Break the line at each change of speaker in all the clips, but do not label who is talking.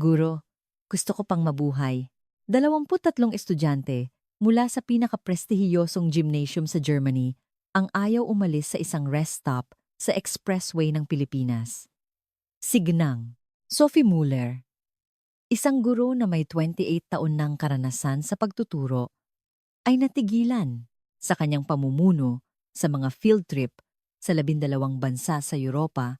Guro, gusto ko pang mabuhay. 23 estudyante mula sa pinakaprestihiyosong gymnasium sa Germany ang ayaw umalis sa isang rest stop sa expressway ng Pilipinas. Signang, Sophie Muller, isang guro na may 28 taon ng karanasan sa pagtuturo, ay natigilan sa kanyang pamumuno sa mga field trip sa 12 bansa sa Europa.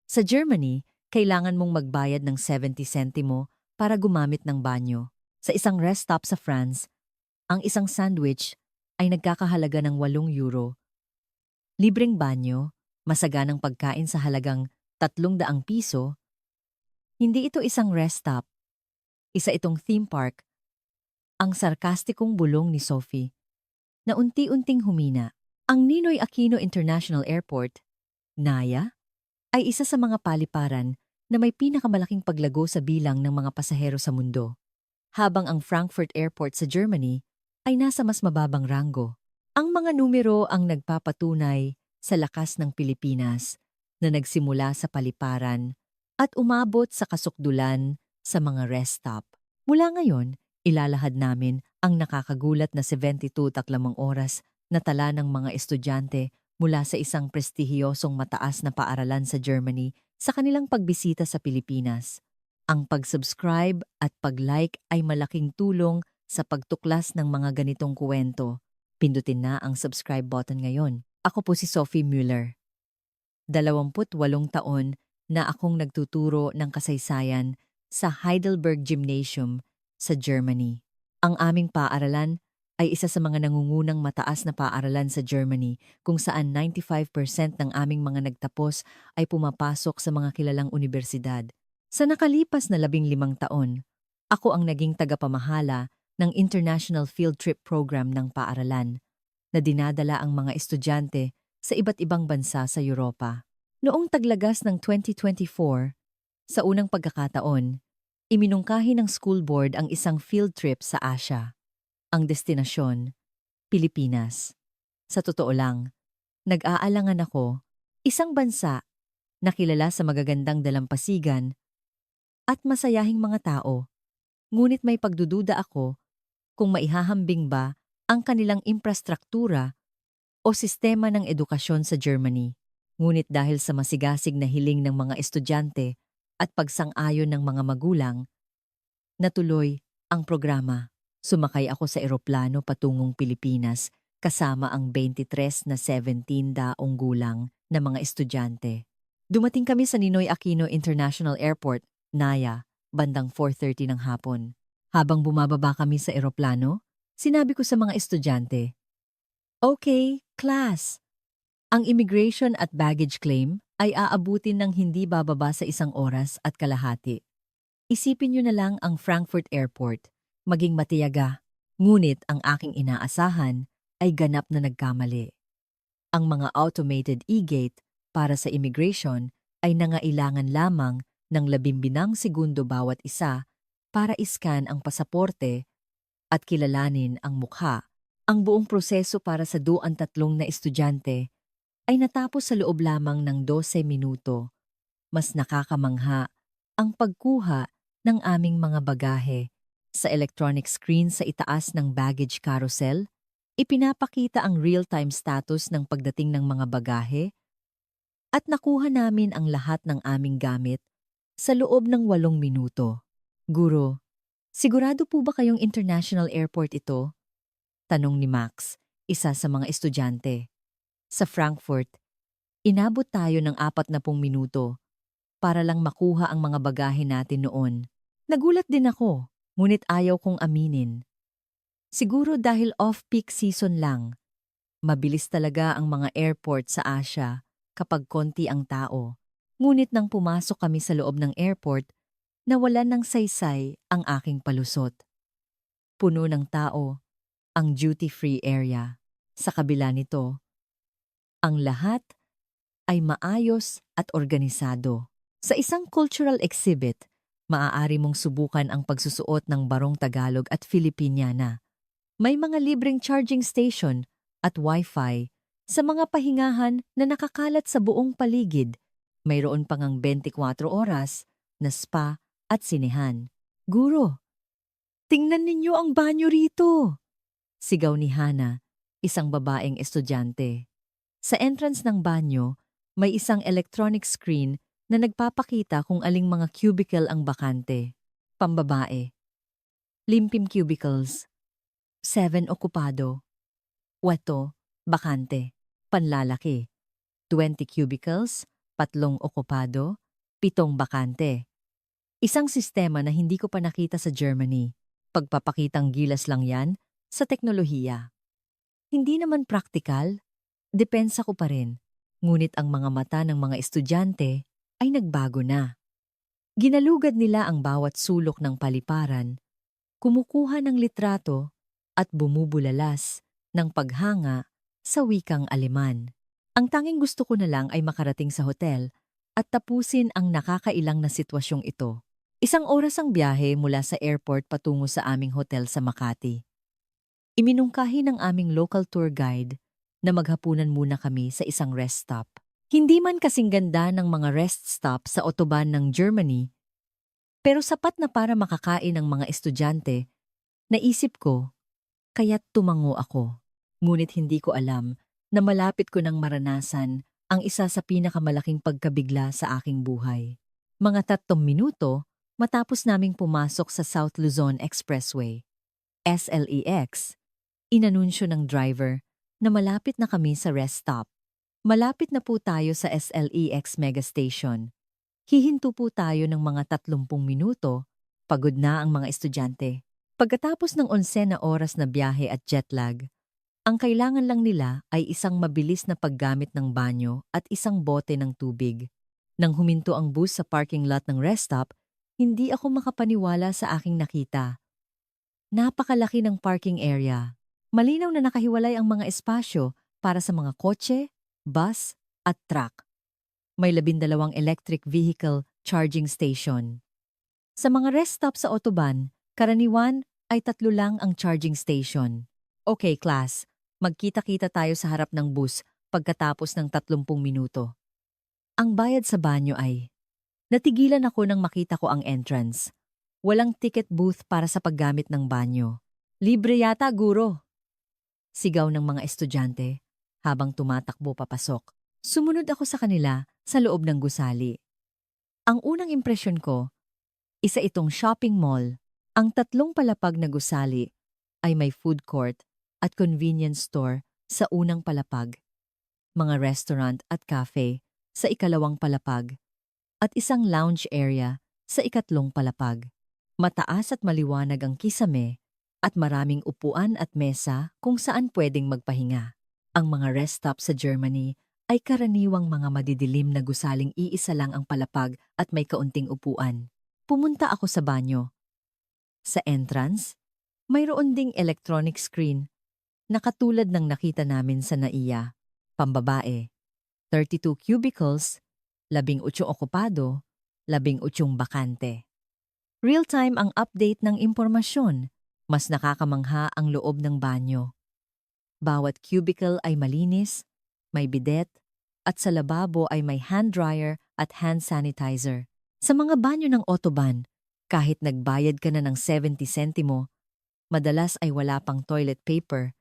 Sa Germany, kailangan mong magbayad ng 70 sentimo para gumamit ng banyo. Sa isang rest stop sa France, ang isang sandwich ay nagkakahalaga ng 8 euro. Libreng banyo, masaganang pagkain sa halagang 300 piso. Hindi ito isang rest stop. Isa itong theme park. Ang sarkastikong bulong ni Sophie na unti-unting humina. Ang Ninoy Aquino International Airport, NAIA, ay isa sa mga paliparan na may pinakamalaking paglago sa bilang ng mga pasahero sa mundo, habang ang Frankfurt Airport sa Germany ay nasa mas mababang ranggo. Ang mga numero ang nagpapatunay sa lakas ng Pilipinas na nagsimula sa paliparan at umabot sa kasukdulan sa mga rest stop. Mula ngayon, ilalahad namin ang nakakagulat na 72 taklamang oras na tala ng mga estudyante mula sa isang prestihiyosong mataas na paaralan sa Germany sa kanilang pagbisita sa Pilipinas. Ang pag-subscribe at pag-like ay malaking tulong sa pagtuklas ng mga ganitong kuwento. Pindutin na ang subscribe button ngayon. Ako po si Sophie Muller. 28 taon na akong nagtuturo ng kasaysayan sa Heidelberg Gymnasium sa Germany. Ang aming paaralan ay isa sa mga nangungunang mataas na paaralan sa Germany kung saan 95% ng aming mga nagtapos ay pumapasok sa mga kilalang universidad. Sa nakalipas na 15 taon, ako ang naging tagapamahala ng International Field Trip Program ng paaralan na dinadala ang mga estudyante sa iba't ibang bansa sa Europa. Noong taglagas ng 2024, sa unang pagkakataon, iminungkahi ng school board ang isang field trip sa Asia. Ang destinasyon, Pilipinas. Sa totoo lang, nag-aalangan ako, isang bansa na kilala sa magagandang dalampasigan at masayahing mga tao. Ngunit may pagdududa ako kung maihahambing ba ang kanilang infrastruktura o sistema ng edukasyon sa Germany. Ngunit dahil sa masigasig na hiling ng mga estudyante at pagsang-ayon ng mga magulang, natuloy ang programa. Sumakay ako sa eroplano patungong Pilipinas kasama ang 23 na 17 daong gulang na mga estudyante. Dumating kami sa Ninoy Aquino International Airport, NAIA, bandang 4:30 ng hapon. Habang bumababa kami sa eroplano, sinabi ko sa mga estudyante, "Okay, class. Ang immigration at baggage claim ay aabutin ng hindi bababa sa 1 oras at kalahati. Isipin niyo na lang ang Frankfurt Airport, maging matiyaga, ngunit ang aking inaasahan ay ganap na nagkamali. Ang mga automated e-gate para sa immigration ay nangailangan lamang ng 12 segundo bawat isa para iskan ang pasaporte at kilalanin ang mukha. Ang buong proseso para sa 23 na estudyante ay natapos sa loob lamang ng 12 minuto. Mas nakakamangha ang pagkuha ng aming mga bagahe. Sa electronic screen sa itaas ng baggage carousel, ipinapakita ang real-time status ng pagdating ng mga bagahe at nakuha namin ang lahat ng aming gamit sa loob ng 8 minuto. Guro, sigurado po ba kayong international airport ito? Tanong ni Max, isa sa mga estudyante. Sa Frankfurt, inabot tayo ng 40 minuto para lang makuha ang mga bagahe natin noon. Nagulat din ako, ngunit ayaw kong aminin. Siguro dahil off-peak season lang. Mabilis talaga ang mga airport sa Asia kapag konti ang tao. Ngunit nang pumasok kami sa loob ng airport, nawalan ng saysay ang aking palusot. Puno ng tao ang duty-free area. Sa kabila nito, ang lahat ay maayos at organisado. Sa isang cultural exhibit, maaari mong subukan ang pagsusuot ng barong Tagalog at Filipiniana. May mga libreng charging station at Wi-Fi sa mga pahingahan na nakakalat sa buong paligid. Mayroon pang ang 24 oras na spa at sinehan. Guro, tingnan ninyo ang banyo rito! Sigaw ni Hana, isang babaeng estudyante. Sa entrance ng banyo, may isang electronic screen na nagpapakita kung aling mga cubicle ang bakante. Pambabae. Limpim cubicles. 7 okupado. 8 bakante. Panlalaki. 20 cubicles, 3 okupado, 7 bakante. Isang sistema na hindi ko pa nakita sa Germany. Pagpapakitang gilas lang yan sa teknolohiya. Hindi naman praktikal, depensa ko pa rin. Ngunit ang mga mata ng mga estudyante ay nagbago na. Ginalugad nila ang bawat sulok ng paliparan, kumukuha ng litrato at bumubulalas ng paghanga sa wikang Aleman. Ang tanging gusto ko na lang ay makarating sa hotel at tapusin ang nakakailang na sitwasyong ito. 1 oras ang biyahe mula sa airport patungo sa aming hotel sa Makati. Iminungkahi ng aming local tour guide na maghapunan muna kami sa isang rest stop. Hindi man kasing ganda ng mga rest stop sa autobahn ng Germany, pero sapat na para makakain ang mga estudyante, naisip ko, kaya't tumango ako. Ngunit hindi ko alam na malapit ko nang maranasan ang isa sa pinakamalaking pagkabigla sa aking buhay. Mga 3 minuto matapos naming pumasok sa South Luzon Expressway, SLEX, inanunsyo ng driver na malapit na kami sa rest stop. Malapit na po tayo sa SLEX Megastation. Hihinto po tayo ng mga 30 minuto, pagod na ang mga estudyante. Pagkatapos ng 11 na oras na biyahe at jetlag, ang kailangan lang nila ay isang mabilis na paggamit ng banyo at isang bote ng tubig. Nang huminto ang bus sa parking lot ng rest stop, hindi ako makapaniwala sa aking nakita. Napakalaki ng parking area. Malinaw na nakahiwalay ang mga espasyo para sa mga kotse, bus, at truck. May 12 electric vehicle charging station. Sa mga rest stop sa autobahn, karaniwan ay 3 lang ang charging station. Okay, class, magkita-kita tayo sa harap ng bus pagkatapos ng 30 minuto. Ang bayad sa banyo ay, natigilan ako nang makita ko ang entrance. Walang ticket booth para sa paggamit ng banyo. Libre yata, guro. Sigaw ng mga estudyante habang tumatakbo papasok. Sumunod ako sa kanila sa loob ng gusali. Ang unang impresyon ko, isa itong shopping mall. Ang 3 palapag na gusali ay may food court at convenience store sa unang palapag, mga restaurant at cafe sa 2 palapag, at isang lounge area sa 3 palapag. Mataas at maliwanag ang kisame at maraming upuan at mesa kung saan pwedeng magpahinga. Ang mga rest stop sa Germany ay karaniwang mga madidilim na gusaling iisa lang ang palapag at may kaunting upuan. Pumunta ako sa banyo. Sa entrance, mayroon ding electronic screen na katulad ng nakita namin sa NAIA. Pambabae, 32 cubicles, 18 okupado, 18 bakante. Real-time ang update ng impormasyon. Mas nakakamangha ang loob ng banyo. Bawat cubicle ay malinis, may bidet, at sa lababo ay may hand dryer at hand sanitizer. Sa mga banyo ng autobahn, kahit nagbayad ka na ng 70 sentimo, madalas ay wala pang toilet paper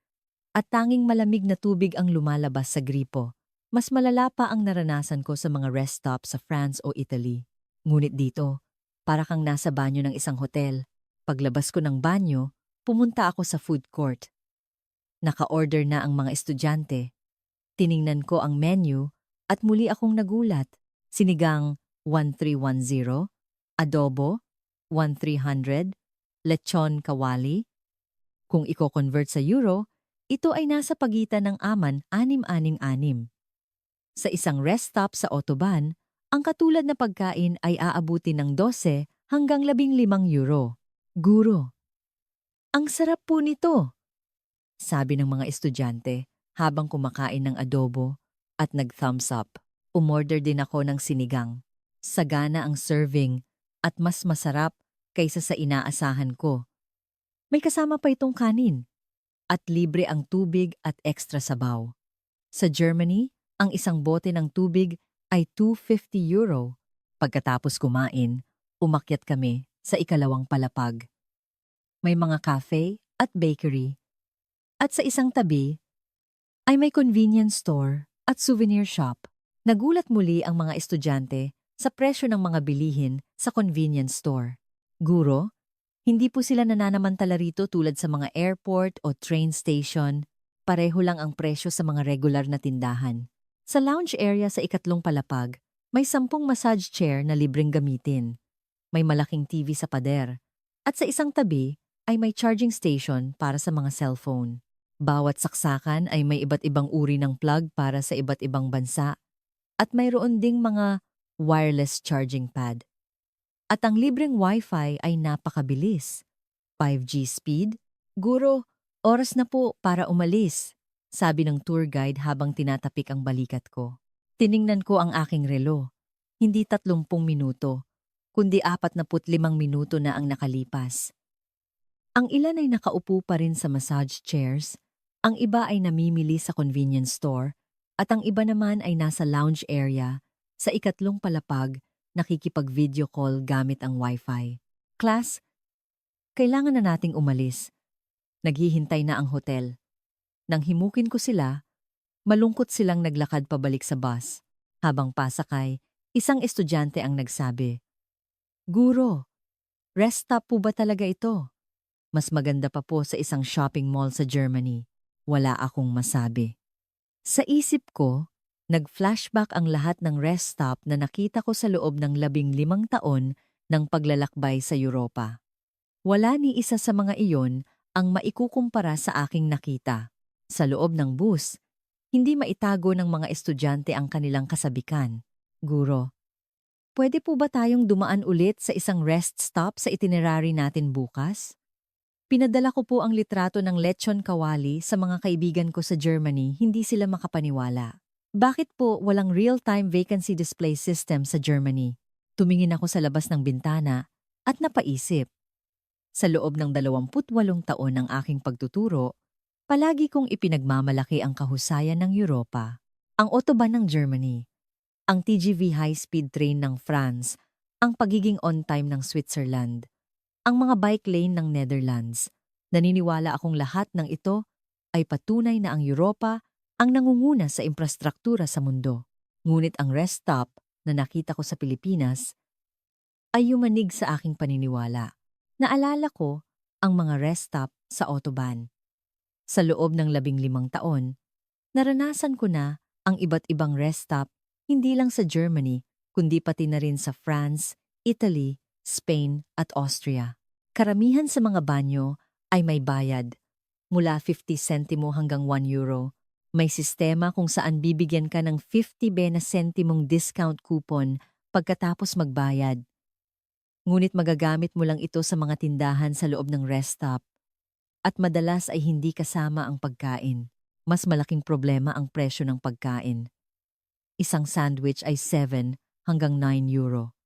at tanging malamig na tubig ang lumalabas sa gripo. Mas malala pa ang naranasan ko sa mga rest stop sa France o Italy. Ngunit dito, para kang nasa banyo ng isang hotel. Paglabas ko ng banyo, pumunta ako sa food court. Naka-order na ang mga estudyante. Tiningnan ko ang menu at muli akong nagulat. Sinigang 1310, adobo 1300, lechon kawali. Kung i-convert sa euro, ito ay nasa pagitan ng aman 666. Sa isang rest stop sa autobahn, ang katulad na pagkain ay aabuti ng 12 hanggang 15 euro. Guro, ang sarap po nito, sabi ng mga estudyante habang kumakain ng adobo at nag-thumbs up. Umorder din ako ng sinigang. Sagana ang serving at mas masarap kaysa sa inaasahan ko. May kasama pa itong kanin at libre ang tubig at extra sabaw. Sa Germany, ang isang bote ng tubig ay 250 euro. Pagkatapos kumain, Umakyat kami sa ikalawang palapag. May mga cafe at bakery. At sa isang tabi ay may convenience store at souvenir shop. Nagulat muli ang mga estudyante sa presyo ng mga bilihin sa convenience store. Guro, hindi po sila nananamantala rito tulad sa mga airport o train station. Pareho lang ang presyo sa mga regular na tindahan. Sa lounge area sa ikatlong palapag, may 10 massage chair na libreng gamitin. May malaking TV sa pader. At sa isang tabi ay may charging station para sa mga cellphone. Bawat saksakan ay may iba't ibang uri ng plug para sa iba't ibang bansa. At mayroon ding mga wireless charging pad. At ang libreng Wi-Fi ay napakabilis. 5G speed? Guro, oras na po para umalis, sabi ng tour guide habang tinatapik ang balikat ko. Tiningnan ko ang aking relo. Hindi 30 minuto, kundi 45 minuto na ang nakalipas. Ang ilan ay nakaupo pa rin sa massage chairs, ang iba ay namimili sa convenience store, at ang iba naman ay nasa lounge area, sa ikatlong palapag, nakikipag-video call gamit ang Wi-Fi. Class, kailangan na nating umalis. Naghihintay na ang hotel. Nang himukin ko sila, malungkot silang naglakad pabalik sa bus. Habang pasakay, isang estudyante ang nagsabi, "Guro, rest stop po ba talaga ito? Mas maganda pa po sa isang shopping mall sa Germany." Wala akong masabi. Sa isip ko, nag-flashback ang lahat ng rest stop na nakita ko sa loob ng 15 taon ng paglalakbay sa Europa. Wala ni isa sa mga iyon ang maikukumpara sa aking nakita. Sa loob ng bus, hindi maitago ng mga estudyante ang kanilang kasabikan. Guro, pwede po ba tayong dumaan ulit sa isang rest stop sa itinerary natin bukas? Pinadala ko po ang litrato ng lechon kawali sa mga kaibigan ko sa Germany, hindi sila makapaniwala. Bakit po walang real-time vacancy display system sa Germany? Tumingin ako sa labas ng bintana at napaisip. Sa loob ng 28 taon ng aking pagtuturo, palagi kong ipinagmamalaki ang kahusayan ng Europa, ang autobahn ng Germany, ang TGV high-speed train ng France, ang pagiging on-time ng Switzerland, ang mga bike lane ng Netherlands. Naniniwala akong lahat ng ito ay patunay na ang Europa ang nangunguna sa infrastruktura sa mundo. Ngunit ang rest stop na nakita ko sa Pilipinas ay yumanig sa aking paniniwala. Naalala ko ang mga rest stop sa autobahn. Sa loob ng 15 taon, naranasan ko na ang iba't ibang rest stop hindi lang sa Germany kundi pati na rin sa France, Italy, Spain at Austria. Karamihan sa mga banyo ay may bayad, mula 50 sentimo hanggang 1 euro. May sistema kung saan bibigyan ka ng 50 bena sentimong discount coupon pagkatapos magbayad. Ngunit magagamit mo lang ito sa mga tindahan sa loob ng rest stop. At madalas ay hindi kasama ang pagkain. Mas malaking problema ang presyo ng pagkain. Isang sandwich ay 7 hanggang 9 euro.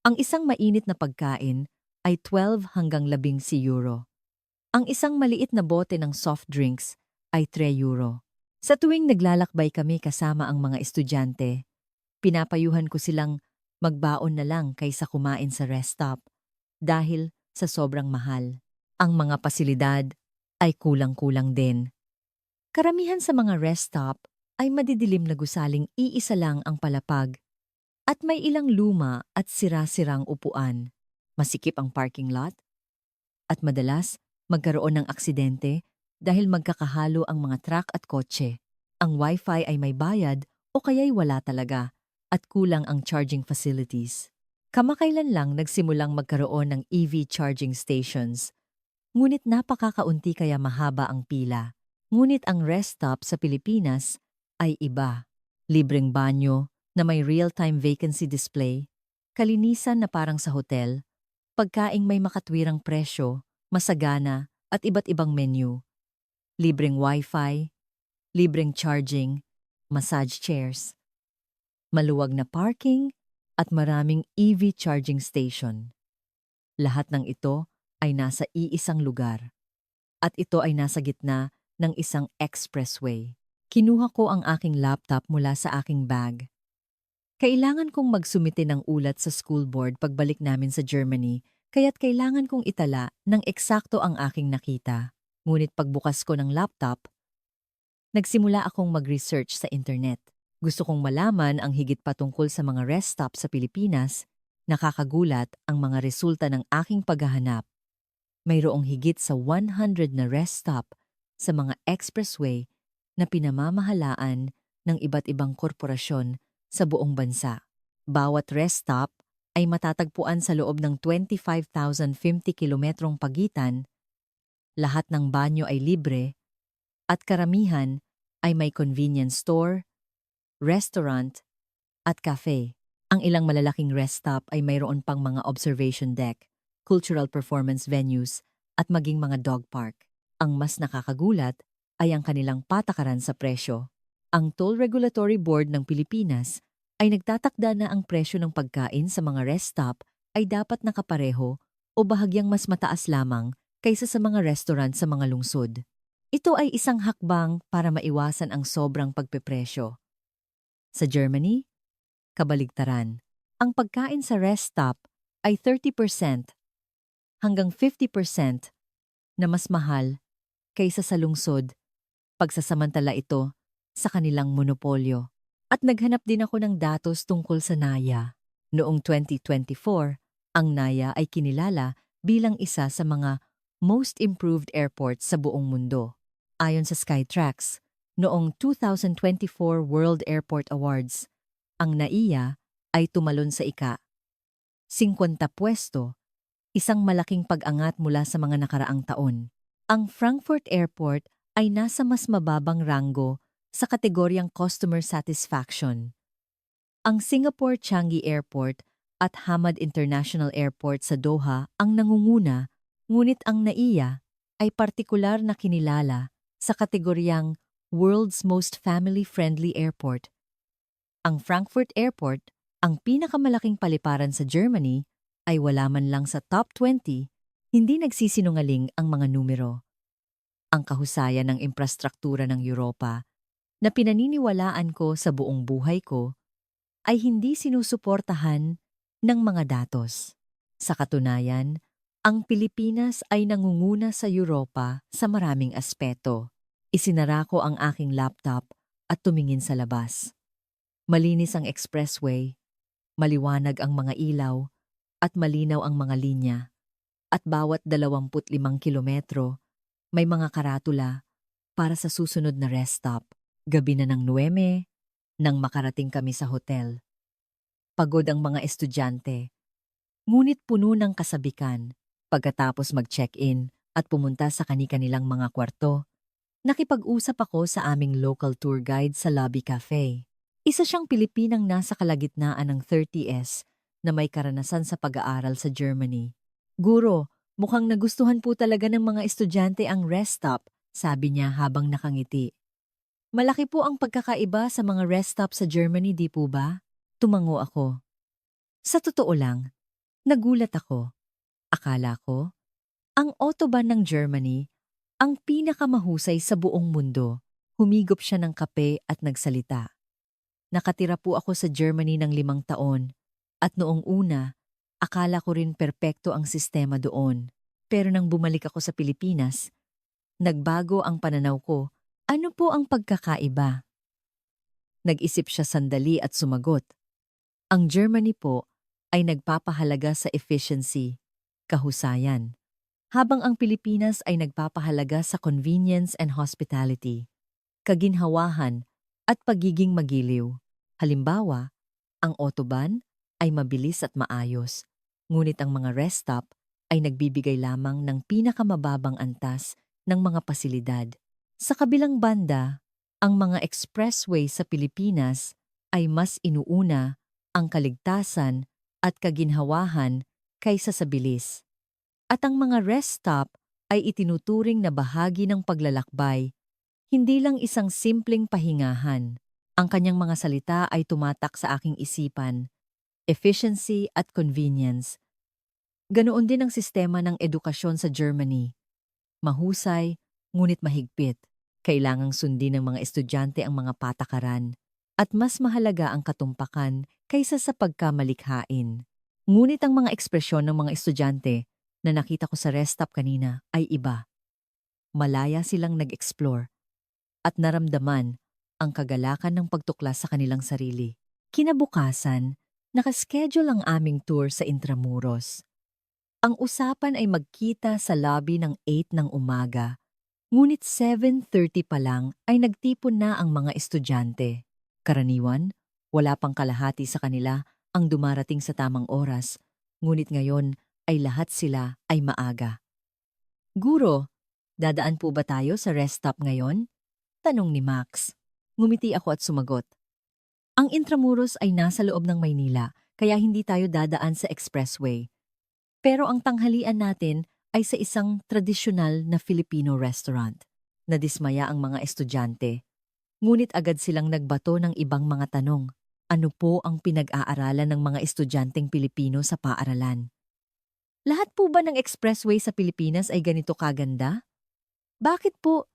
Ang isang mainit na pagkain ay 12 hanggang 11 euro. Ang isang maliit na bote ng soft drinks ay 3 euro. Sa tuwing naglalakbay kami kasama ang mga estudyante, pinapayuhan ko silang magbaon na lang kaysa kumain sa rest stop dahil sa sobrang mahal. Ang mga pasilidad ay kulang-kulang din. Karamihan sa mga rest stop ay madidilim na gusaling iisa lang ang palapag at may ilang luma at sira-sirang upuan. Masikip ang parking lot at madalas magkaroon ng aksidente dahil magkakahalo ang mga truck at kotse. Ang Wi-Fi ay may bayad o kaya'y wala talaga at kulang ang charging facilities. Kamakailan lang nagsimulang magkaroon ng EV charging stations. Ngunit napakakaunti kaya mahaba ang pila. Ngunit ang rest stop sa Pilipinas ay iba. Libreng banyo na may real-time vacancy display, kalinisan na parang sa hotel, pagkaing may makatwirang presyo, masagana at iba't ibang menu. Libreng Wi-Fi, libreng charging, massage chairs, maluwag na parking at maraming EV charging station. Lahat ng ito ay nasa iisang lugar. At ito ay nasa gitna ng isang expressway. Kinuha ko ang aking laptop mula sa aking bag. Kailangan kong magsumite ng ulat sa school board pagbalik namin sa Germany, kaya't kailangan kong itala ng eksakto ang aking nakita. Ngunit pagbukas ko ng laptop, nagsimula akong mag-research sa internet. Gusto kong malaman ang higit patungkol sa mga rest stop sa Pilipinas. Nakakagulat ang mga resulta ng aking paghahanap. Mayroong higit sa 100 na rest stop sa mga expressway na pinamamahalaan ng iba't ibang korporasyon sa buong bansa. Bawat rest stop ay matatagpuan sa loob ng 25,050 kilometrong pagitan, lahat ng banyo ay libre, at karamihan ay may convenience store, restaurant, at cafe. Ang ilang malalaking rest stop ay mayroon pang mga observation deck, cultural performance venues, at maging mga dog park. Ang mas nakakagulat ay ang kanilang patakaran sa presyo. Ang Toll Regulatory Board ng Pilipinas ay nagtatakda na ang presyo ng pagkain sa mga rest stop ay dapat nakapareho o bahagyang mas mataas lamang kaysa sa mga restaurant sa mga lungsod. Ito ay isang hakbang para maiwasan ang sobrang pagpepresyo. Sa Germany, kabaligtaran. Ang pagkain sa rest stop ay 30% hanggang 50% na mas mahal kaysa sa lungsod, pagsasamantala ito sa kanilang monopolyo. At naghanap din ako ng datos tungkol sa NAIA. Noong 2024, ang NAIA ay kinilala bilang isa sa mga most improved airports sa buong mundo. Ayon sa Skytrax, noong 2024 World Airport Awards, ang NAIA ay tumalon sa ika-50 pwesto, isang malaking pag-angat mula sa mga nakaraang taon. Ang Frankfurt Airport ay nasa mas mababang ranggo sa kategoryang customer satisfaction. Ang Singapore Changi Airport at Hamad International Airport sa Doha ang nangunguna, ngunit ang NAIA ay partikular na kinilala sa kategoryang World's Most Family-Friendly Airport. Ang Frankfurt Airport, ang pinakamalaking paliparan sa Germany, ay wala man lang sa top 20, hindi nagsisinungaling ang mga numero. Ang kahusayan ng infrastruktura ng Europa na pinaniniwalaan ko sa buong buhay ko ay hindi sinusuportahan ng mga datos. Sa katunayan, ang Pilipinas ay nangunguna sa Europa sa maraming aspeto. Isinara ko ang aking laptop at tumingin sa labas. Malinis ang expressway, maliwanag ang mga ilaw, at malinaw ang mga linya. At bawat 25 kilometro, may mga karatula para sa susunod na rest stop. Gabi na ng 9, nang makarating kami sa hotel. Pagod ang mga estudyante, ngunit puno ng kasabikan. Pagkatapos mag-check-in at pumunta sa kani-kanilang mga kwarto, nakipag-usap ako sa aming local tour guide sa lobby cafe. Isa siyang Pilipinang nasa kalagitnaan ng 30s na may karanasan sa pag-aaral sa Germany. Guro, mukhang nagustuhan po talaga ng mga estudyante ang rest stop, sabi niya habang nakangiti. Malaki po ang pagkakaiba sa mga rest stop sa Germany, di po ba? Tumango ako. Sa totoo lang, nagulat ako. Akala ko, ang autobahn ng Germany ang pinakamahusay sa buong mundo. Humigop siya ng kape at nagsalita. Nakatira po ako sa Germany ng 5 taon at noong una, akala ko rin perpekto ang sistema doon. Pero nang bumalik ako sa Pilipinas, nagbago ang pananaw ko. Ano po ang pagkakaiba? Nag-isip siya sandali at sumagot. Ang Germany po ay nagpapahalaga sa efficiency, kahusayan, habang ang Pilipinas ay nagpapahalaga sa convenience and hospitality, kaginhawahan at pagiging magiliw. Halimbawa, ang autobahn ay mabilis at maayos, ngunit ang mga rest stop ay nagbibigay lamang ng pinakamababang antas ng mga pasilidad. Sa kabilang banda, ang mga expressway sa Pilipinas ay mas inuuna ang kaligtasan at kaginhawahan kaysa sa bilis. At ang mga rest stop ay itinuturing na bahagi ng paglalakbay, hindi lang isang simpleng pahingahan. Ang kanyang mga salita ay tumatak sa aking isipan, efficiency at convenience. Ganoon din ang sistema ng edukasyon sa Germany. Mahusay, ngunit mahigpit. Kailangang sundin ng mga estudyante ang mga patakaran. At mas mahalaga ang katumpakan kaysa sa pagkamalikhain. Ngunit ang mga ekspresyon ng mga estudyante na nakita ko sa rest stop kanina ay iba. Malaya silang nag-explore at naramdaman ang kagalakan ng pagtuklas sa kanilang sarili. Kinabukasan, nakaschedule ang aming tour sa Intramuros. Ang usapan ay magkita sa lobby ng 8 ng umaga, ngunit 7:30 pa lang ay nagtipon na ang mga estudyante. Karaniwan, wala pang kalahati sa kanila ang dumarating sa tamang oras, ngunit ngayon ay lahat sila ay maaga. Guro, dadaan po ba tayo sa rest stop ngayon? Tanong ni Max. Ngumiti ako at sumagot. Ang Intramuros ay nasa loob ng Maynila, kaya hindi tayo dadaan sa expressway. Pero ang tanghalian natin ay sa isang tradisyonal na Filipino restaurant. Nadismaya ang mga estudyante. Ngunit agad silang nagbato ng ibang mga tanong. Ano po ang pinag-aaralan ng mga estudyanteng Pilipino sa paaralan? Lahat po ba ng expressway sa Pilipinas ay ganito kaganda? Bakit po?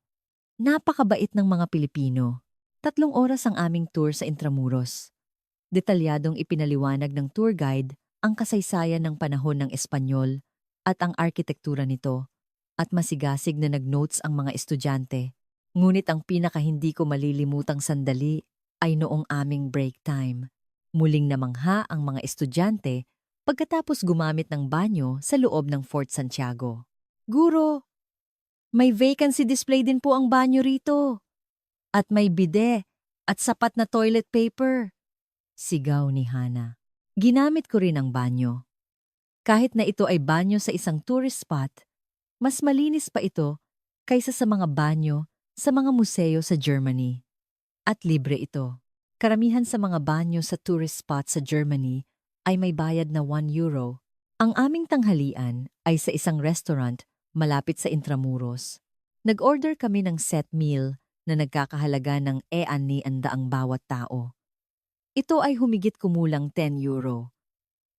Napakabait ng mga Pilipino. 3 oras ang aming tour sa Intramuros. Detalyadong ipinaliwanag ng tour guide ang kasaysayan ng panahon ng Espanyol at ang arkitektura nito, at masigasig na nag-notes ang mga estudyante. Ngunit ang pinaka-hindi ko malilimutang sandali ay noong aming break time. Muling namangha ang mga estudyante pagkatapos gumamit ng banyo sa loob ng Fort Santiago. Guro, may vacancy display din po ang banyo rito. At may bide at sapat na toilet paper. Sigaw ni Hana. Ginamit ko rin ang banyo. Kahit na ito ay banyo sa isang tourist spot, mas malinis pa ito kaysa sa mga banyo sa mga museo sa Germany. At libre ito. Karamihan sa mga banyo sa tourist spot sa Germany ay may bayad na €1. Ang aming tanghalian ay sa isang restaurant malapit sa Intramuros. Nag-order kami ng set meal na nagkakahalaga ng €600 bawat tao. Ito ay humigit kumulang €10.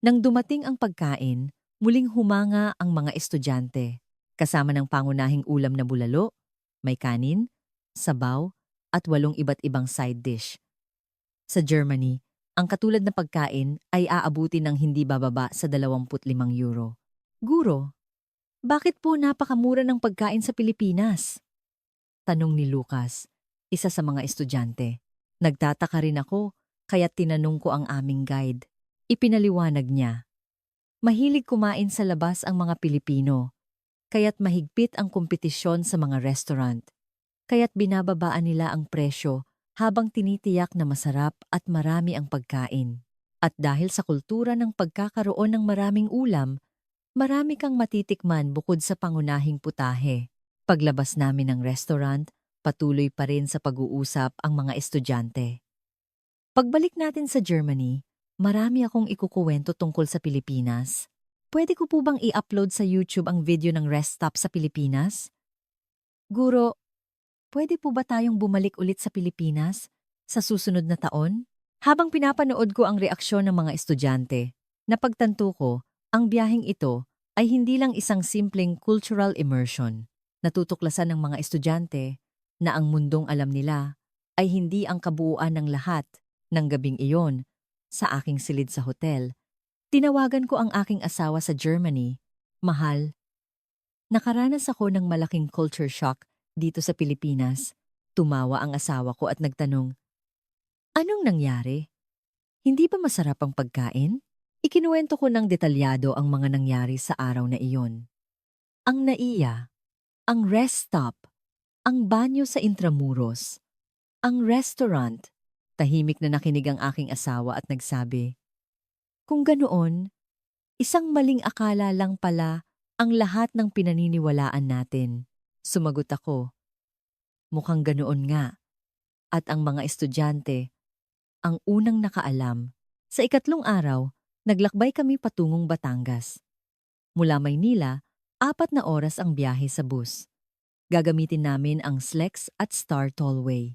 Nang dumating ang pagkain, muling humanga ang mga estudyante, kasama ng pangunahing ulam na bulalo, may kanin, sabaw, at 8 iba't ibang side dish. Sa Germany, ang katulad na pagkain ay aabuti ng hindi bababa sa €25. Guro, bakit po napakamura ng pagkain sa Pilipinas? Tanong ni Lucas, isa sa mga estudyante. Nagtataka rin ako, kaya tinanong ko ang aming guide. Ipinaliwanag niya. Mahilig kumain sa labas ang mga Pilipino, kaya't mahigpit ang kompetisyon sa mga restaurant. Kaya't binababaan nila ang presyo habang tinitiyak na masarap at marami ang pagkain. At dahil sa kultura ng pagkakaroon ng maraming ulam, marami kang matitikman bukod sa pangunahing putahe. Paglabas namin ng restaurant, patuloy pa rin sa pag-uusap ang mga estudyante. Pagbalik natin sa Germany, marami akong ikukuwento tungkol sa Pilipinas. Pwede ko po bang i-upload sa YouTube ang video ng rest stop sa Pilipinas? Guro, pwede po ba tayong bumalik ulit sa Pilipinas sa susunod na taon? Habang pinapanood ko ang reaksyon ng mga estudyante, napagtanto ko, ang biyaheng ito ay hindi lang isang simpleng cultural immersion. Natutuklasan ng mga estudyante na ang mundong alam nila ay hindi ang kabuuan ng lahat. Ng gabing iyon, sa aking silid sa hotel, tinawagan ko ang aking asawa sa Germany. Mahal, nakaranas ako ng malaking culture shock dito sa Pilipinas. Tumawa ang asawa ko at nagtanong, anong nangyari? Hindi ba masarap ang pagkain? Ikinuwento ko ng detalyado ang mga nangyari sa araw na iyon. Ang naiya, ang rest stop, ang banyo sa Intramuros, ang restaurant. Tahimik na nakinig ang aking asawa at nagsabi, kung ganoon, isang maling akala lang pala ang lahat ng pinaniniwalaan natin. Sumagot ako, mukhang ganoon nga. At ang mga estudyante, ang unang nakaalam. Sa ikatlong araw, naglakbay kami patungong Batangas. Mula Maynila, 4 na oras ang biyahe sa bus. Gagamitin namin ang SLEX at Star Tollway.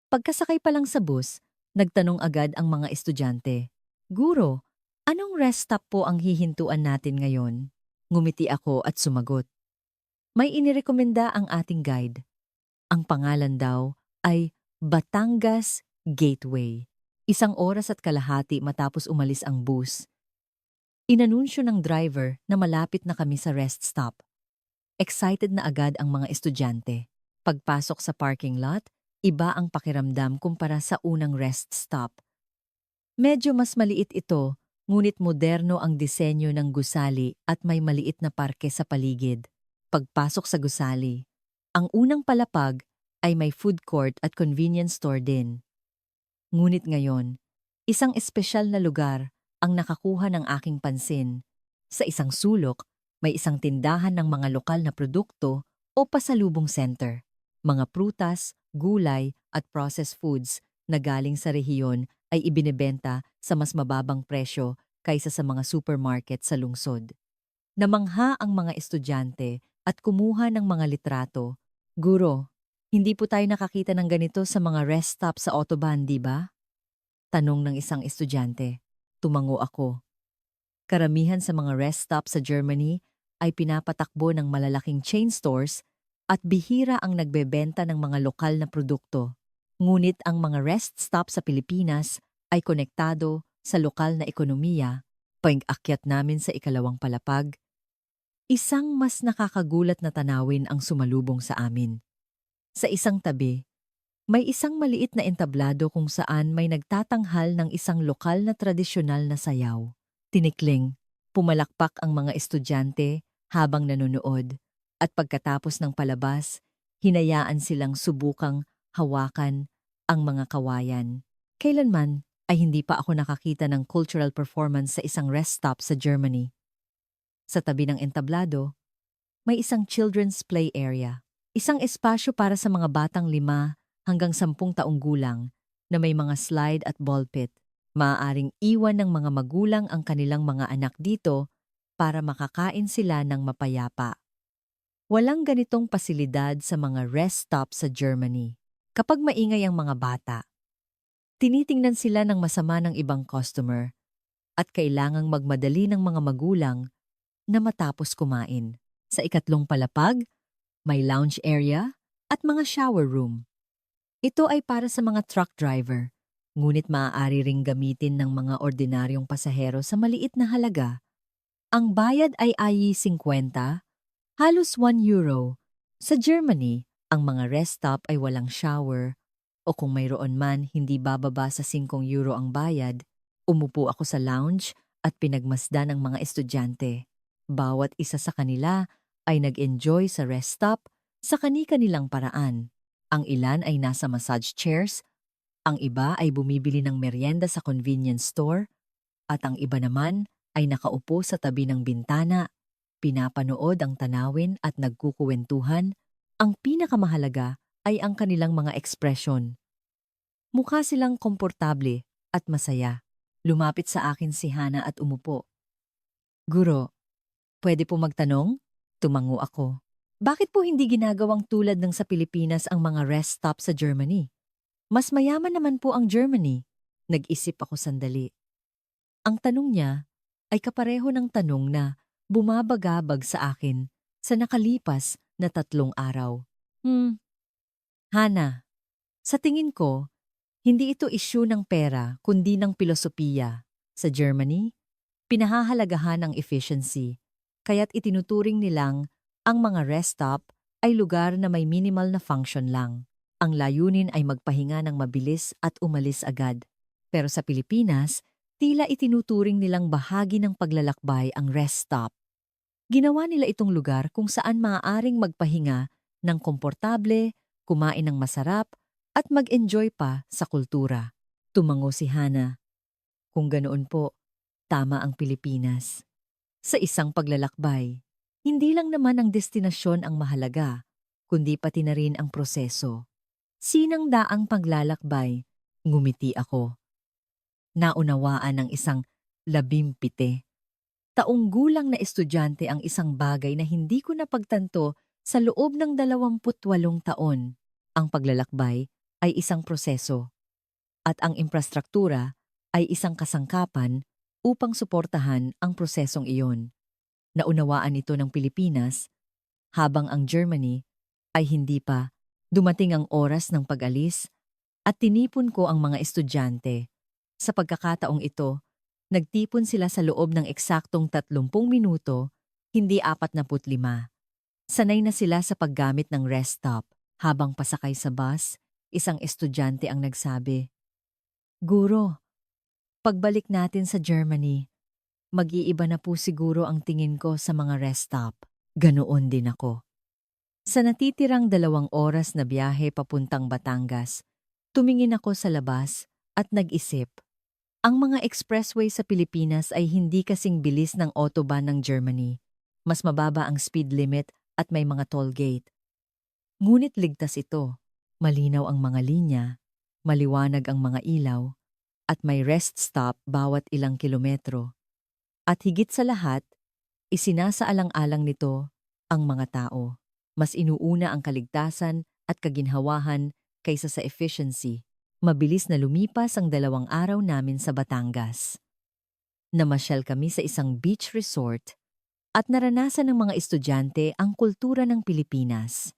Pagkasakay pa lang sa bus, nagtanong agad ang mga estudyante, Guro, anong rest stop po ang hihintuan natin ngayon? Ngumiti ako at sumagot. May inirekomenda ang ating guide. Ang pangalan daw ay Batangas Gateway. 1 oras at kalahati matapos umalis ang bus. Inanunsyo ng driver na malapit na kami sa rest stop. Excited na agad ang mga estudyante. Pagpasok sa parking lot, iba ang pakiramdam kumpara sa unang rest stop. Medyo mas maliit ito, ngunit moderno ang disenyo ng gusali at may maliit na parke sa paligid. Pagpasok sa gusali, ang unang palapag ay may food court at convenience store din. Ngunit ngayon, isang espesyal na lugar ang nakakuha ng aking pansin. Sa isang sulok, may isang tindahan ng mga lokal na produkto o pasalubong center. Mga prutas, gulay at processed foods na galing sa rehiyon ay ibinebenta sa mas mababang presyo kaysa sa mga supermarket sa lungsod. Namangha ang mga estudyante at kumuha ng mga litrato. Guro, hindi po tayo nakakita ng ganito sa mga rest stop sa autobahn, di ba? Tanong ng isang estudyante. Tumango ako. Karamihan sa mga rest stop sa Germany ay pinapatakbo ng malalaking chain stores at bihira ang nagbebenta ng mga lokal na produkto. Ngunit ang mga rest stop sa Pilipinas ay konektado sa lokal na ekonomiya. Pag-akyat namin sa ikalawang palapag, isang mas nakakagulat na tanawin ang sumalubong sa amin. Sa isang tabi, may isang maliit na entablado kung saan may nagtatanghal ng isang lokal na tradisyonal na sayaw. Tinikling, pumalakpak ang mga estudyante habang nanonood, at pagkatapos ng palabas, hinayaan silang subukang hawakan ang mga kawayan. Kailanman ay hindi pa ako nakakita ng cultural performance sa isang rest stop sa Germany. Sa tabi ng entablado, may isang children's play area, isang espasyo para sa mga batang 5 hanggang 10 taong gulang na may mga slide at ball pit. Maaaring iwan ng mga magulang ang kanilang mga anak dito para makakain sila ng mapayapa. Walang ganitong pasilidad sa mga rest stop sa Germany. Kapag maingay ang mga bata, tinitingnan sila ng masama ng ibang customer at kailangang magmadali ng mga magulang na matapos kumain. Sa ikatlong palapag, may lounge area at mga shower room. Ito ay para sa mga truck driver, ngunit maaari ring gamitin ng mga ordinaryong pasahero sa maliit na halaga. Ang bayad ay €50, halos €1. Sa Germany, ang mga rest stop ay walang shower o kung mayroon man hindi bababa sa €5 ang bayad. Umupo ako sa lounge at pinagmasdan ng mga estudyante. Bawat isa sa kanila ay nag-enjoy sa rest stop sa kani-kanilang paraan. Ang ilan ay nasa massage chairs, ang iba ay bumibili ng merienda sa convenience store, at ang iba naman ay nakaupo sa tabi ng bintana, pinapanood ang tanawin at nagkukuwentuhan. Ang pinakamahalaga ay ang kanilang mga ekspresyon. Mukha silang komportable at masaya. Lumapit sa akin si Hana at umupo. Guro, pwede po magtanong? Tumango ako. Bakit po hindi ginagawang tulad ng sa Pilipinas ang mga rest stop sa Germany? Mas mayaman naman po ang Germany. Nag-isip ako sandali. Ang tanong niya ay kapareho ng tanong na bumabagabag sa akin sa nakalipas na 3 araw. Hana, sa tingin ko, hindi ito issue ng pera kundi ng pilosopiya. Sa Germany, pinahahalagahan ang efficiency, kaya't itinuturing nilang ang mga rest stop ay lugar na may minimal na function lang. Ang layunin ay magpahinga ng mabilis at umalis agad. Pero sa Pilipinas, tila itinuturing nilang bahagi ng paglalakbay ang rest stop. Ginawa nila itong lugar kung saan maaaring magpahinga ng komportable, kumain ng masarap, at mag-enjoy pa sa kultura. Tumango si Hana. Kung ganoon po, tama ang Pilipinas. Sa isang paglalakbay, hindi lang naman ang destinasyon ang mahalaga, kundi pati na rin ang proseso. Sinangdaang paglalakbay, ngumiti ako. Naunawaan ng isang 17 taong gulang na estudyante ang isang bagay na hindi ko napagtanto sa loob ng 28 taon. Ang paglalakbay ay isang proseso, at ang infrastruktura ay isang kasangkapan upang suportahan ang prosesong iyon. Naunawaan ito ng Pilipinas, habang ang Germany ay hindi pa. Dumating ang oras ng pag-alis at tinipon ko ang mga estudyante Sa pagkakataong ito, nagtipon sila sa loob ng eksaktong 30 minuto, hindi 45. Sanay na sila sa paggamit ng rest stop. Habang pasakay sa bus, isang estudyante ang nagsabi, "Guro, pagbalik natin sa Germany, mag-iiba na po siguro ang tingin ko sa mga rest stop." Ganoon din ako. Sa natitirang 2 oras na biyahe papuntang Batangas, tumingin ako sa labas at nag-isip. Ang mga expressway sa Pilipinas ay hindi kasing bilis ng autobahn ng Germany. Mas mababa ang speed limit at may mga toll gate. Ngunit ligtas ito. Malinaw ang mga linya, maliwanag ang mga ilaw, at may rest stop bawat ilang kilometro. At higit sa lahat, isinasaalang-alang nito ang mga tao. Mas inuuna ang kaligtasan at kaginhawahan kaysa sa efficiency. Mabilis na lumipas ang 2 araw namin sa Batangas. Namasyal kami sa isang beach resort at naranasan ng mga estudyante ang kultura ng Pilipinas.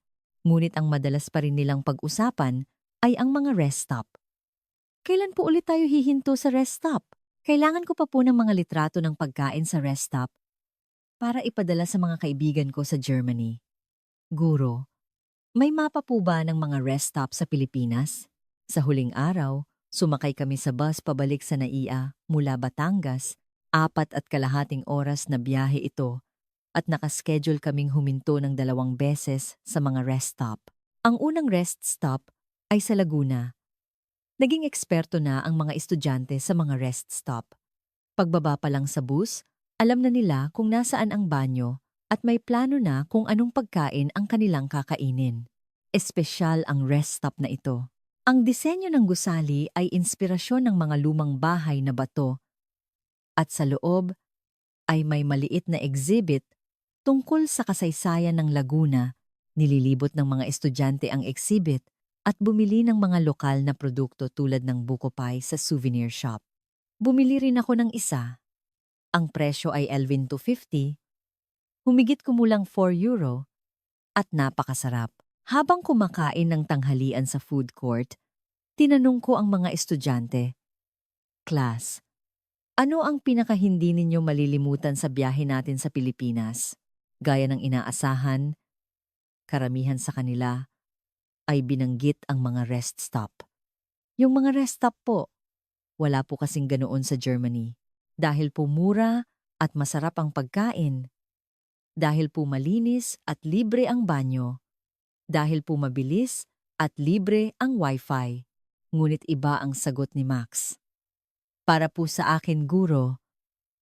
Ngunit ang madalas pa rin nilang pag-usapan ay ang mga rest stop. Kailan po ulit tayo hihinto sa rest stop? Kailangan ko pa po ng mga litrato ng pagkain sa rest stop para ipadala sa mga kaibigan ko sa Germany. Guro, may mapa po ba ng mga rest stop sa Pilipinas? Sa huling araw, sumakay kami sa bus pabalik sa NAIA mula Batangas, 4.5 oras na biyahe ito at nakaschedule kaming huminto ng 2 beses sa mga rest stop. Ang unang rest stop ay sa Laguna. Naging eksperto na ang mga estudyante sa mga rest stop. Pagbaba pa lang sa bus, alam na nila kung nasaan ang banyo at may plano na kung anong pagkain ang kanilang kakainin. Espesyal ang rest stop na ito. Ang disenyo ng gusali ay inspirasyon ng mga lumang bahay na bato at sa loob ay may maliit na exhibit tungkol sa kasaysayan ng Laguna. Nililibot ng mga estudyante ang exhibit at bumili ng mga lokal na produkto tulad ng buko pie sa souvenir shop. Bumili rin ako ng isa. Ang presyo ay Elvin 250, humigit kumulang €4 at napakasarap. Habang kumakain ng tanghalian sa food court, tinanong ko ang mga estudyante, "Class, ano ang pinaka-hindi ninyo malilimutan sa biyahe natin sa Pilipinas?" Gaya ng inaasahan, karamihan sa kanila ay binanggit ang mga rest stop. Yung mga rest stop po, wala po kasing ganoon sa Germany. Dahil po mura at masarap ang pagkain. Dahil po malinis at libre ang banyo. Dahil po mabilis at libre ang wifi. Ngunit iba ang sagot ni Max. Para po sa akin, guro,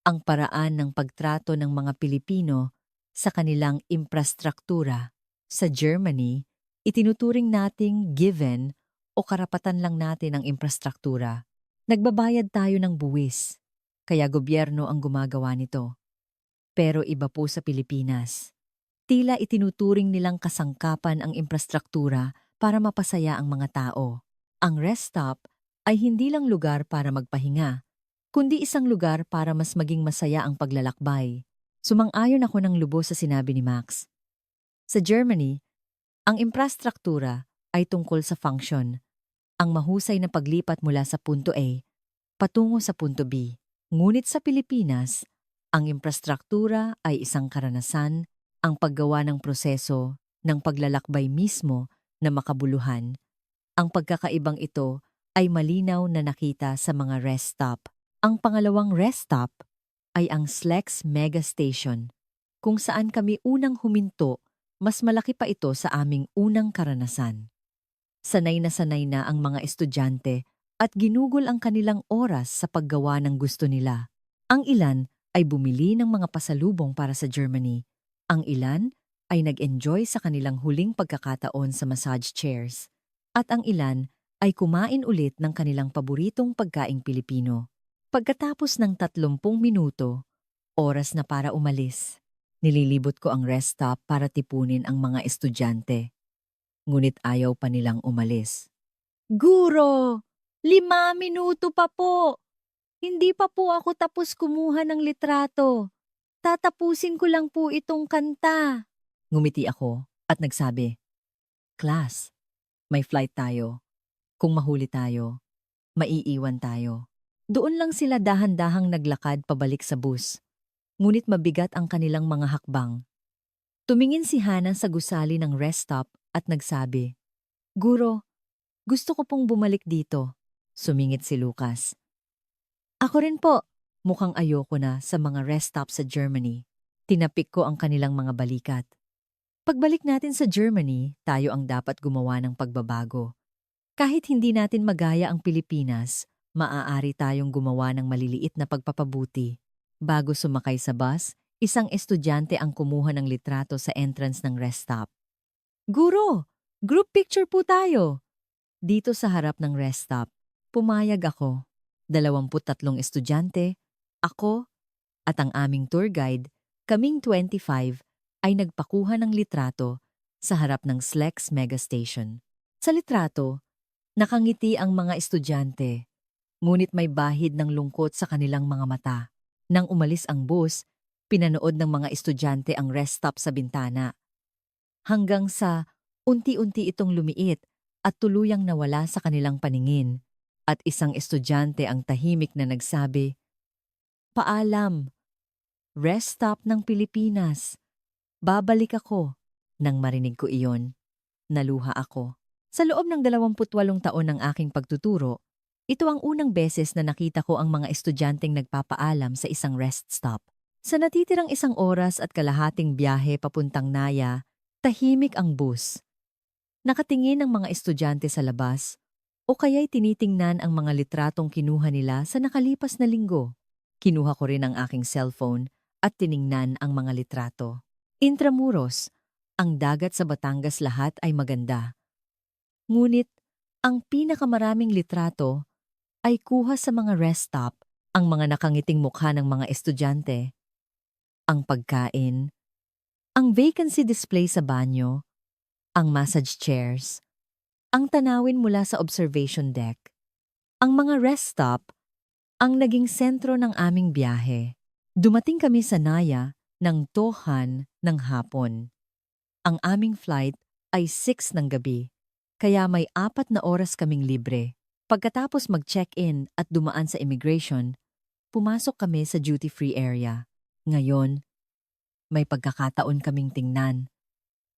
ang paraan ng pagtrato ng mga Pilipino sa kanilang infrastruktura. Sa Germany, itinuturing nating given o karapatan lang natin ang infrastruktura. Nagbabayad tayo ng buwis, kaya gobyerno ang gumagawa nito. Pero iba po sa Pilipinas. Tila itinuturing nilang kasangkapan ang infrastruktura para mapasaya ang mga tao. Ang rest stop ay hindi lang lugar para magpahinga, kundi isang lugar para mas maging masaya ang paglalakbay. Sumang-ayon ako ng lubos sa sinabi ni Max. Sa Germany, ang infrastruktura ay tungkol sa function, ang mahusay na paglipat mula sa punto A patungo sa punto B. Ngunit sa Pilipinas, ang infrastruktura ay isang karanasan, ang paggawa ng proseso ng paglalakbay mismo na makabuluhan. Ang pagkakaibang ito ay malinaw na nakita sa mga rest stop. Ang pangalawang rest stop ay ang Slex Mega Station, kung saan kami unang huminto. Mas malaki pa ito sa aming unang karanasan. Sanay na ang mga estudyante at ginugol ang kanilang oras sa paggawa ng gusto nila. Ang ilan ay bumili ng mga pasalubong para sa Germany. Ang ilan ay nag-enjoy sa kanilang huling pagkakataon sa massage chairs. At ang ilan ay kumain ulit ng kanilang paboritong pagkaing Pilipino. Pagkatapos ng 30 minuto, oras na para umalis. Nililibot ko ang rest stop para tipunin ang mga estudyante. Ngunit ayaw pa nilang umalis. "Guro, 5 minuto pa po. Hindi pa po ako tapos kumuha ng litrato. Tatapusin ko lang po itong kanta." Ngumiti ako at nagsabi, "Class, may flight tayo. Kung mahuli tayo, maiiwan tayo." Doon lang sila dahan-dahang naglakad pabalik sa bus. Ngunit mabigat ang kanilang mga hakbang. Tumingin si Hana sa gusali ng rest stop at nagsabi, "Guro, gusto ko pong bumalik dito." Sumingit si Lucas. "Ako rin po." Mukhang ayoko na sa mga rest stop sa Germany. Tinapik ko ang kanilang mga balikat. Pagbalik natin sa Germany, tayo ang dapat gumawa ng pagbabago. Kahit hindi natin magaya ang Pilipinas, maaari tayong gumawa ng maliliit na pagpapabuti. Bago sumakay sa bus, isang estudyante ang kumuha ng litrato sa entrance ng rest stop. "Guro, group picture po tayo." Dito sa harap ng rest stop, pumayag ako. 23 estudyante, ako, at ang aming tour guide, kaming 25, ay nagpakuha ng litrato sa harap ng SLEX Mega Station. Sa litrato, nakangiti ang mga estudyante, ngunit may bahid ng lungkot sa kanilang mga mata. Nang umalis ang bus, pinanood ng mga estudyante ang rest stop sa bintana. Hanggang sa unti-unti itong lumiit at tuluyang nawala sa kanilang paningin. At isang estudyante ang tahimik na nagsabi, "Paalam, rest stop ng Pilipinas. Babalik ako." Nang marinig ko iyon, naluha ako. Sa loob ng 28 taon ng aking pagtuturo, ito ang unang beses na nakita ko ang mga estudyanteng nagpapaalam sa isang rest stop. Sa natitirang 1 oras at kalahating biyahe papuntang Naya, tahimik ang bus. Nakatingin ang mga estudyante sa labas o kaya'y tinitingnan ang mga litratong kinuha nila sa nakalipas na linggo. Kinuha ko rin ang aking cellphone at tiningnan ang mga litrato. Intramuros, ang dagat sa Batangas lahat ay maganda. Ngunit, ang pinakamaraming litrato ay kuha sa mga rest stop, ang mga nakangiting mukha ng mga estudyante, ang pagkain, ang vacancy display sa banyo, ang massage chairs, ang tanawin mula sa observation deck. Ang mga rest stop ang naging sentro ng aming biyahe. Dumating kami sa Naya ng Tohan ng hapon. Ang aming flight ay 6 ng gabi, kaya may 4 na oras kaming libre. Pagkatapos mag-check-in at dumaan sa immigration, pumasok kami sa duty-free area. Ngayon, may pagkakataon kaming tingnan